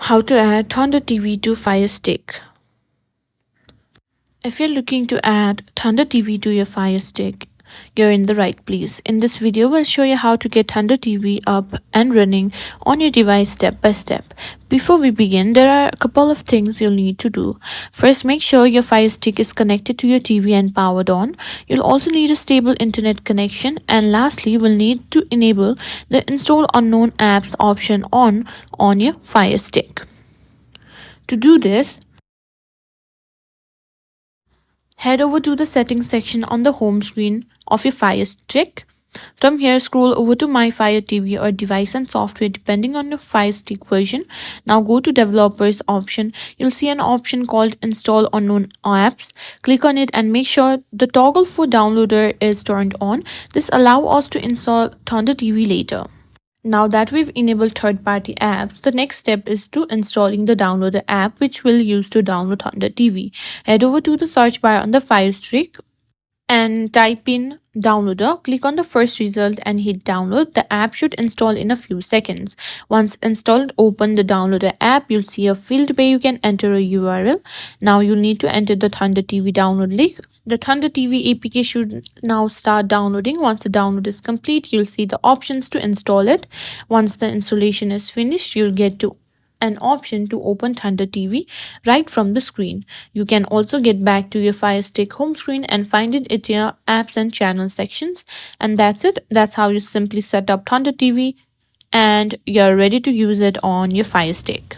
How to add Thunder TV to Fire Stick. If you're looking to add Thunder TV to your Fire Stick, you're in the right place. In this video, we'll show you how to get Thunder TV up and running on your device step by step. Before we begin, there are a couple of things you'll need to do. First, make sure your Fire Stick is connected to your TV and powered on. You'll also need a stable internet connection. And lastly, we'll need to enable the Install Unknown Apps option on your Fire Stick. To do this, head over to the settings section on the home screen of your Fire Stick. From here, scroll over to My Fire TV or Device and Software depending on your Fire Stick version. Now go to Developers option. You'll see an option called Install Unknown Apps. Click on it and make sure the toggle for downloader is turned on. This allows us to install Thunder TV later. Now that we've enabled third-party apps, the next step is to installing the downloader app which we'll use to download Thunder TV. Head over to the search bar on the Fire Stick and type in downloader. Click on the first result and hit download. The app should install in a few seconds. Once installed, open the downloader app. You'll see a field where you can enter a URL. Now you'll need to enter the Thunder TV download link. The Thunder TV APK should now start downloading. Once the download is complete, you'll see the options to install it. Once the installation is finished, you'll get to an option to open Thunder TV right from the screen. You can also get back to your Fire Stick home screen and find it in your apps and channel sections. And that's it. That's how you simply set up Thunder TV and you're ready to use it on your Fire Stick.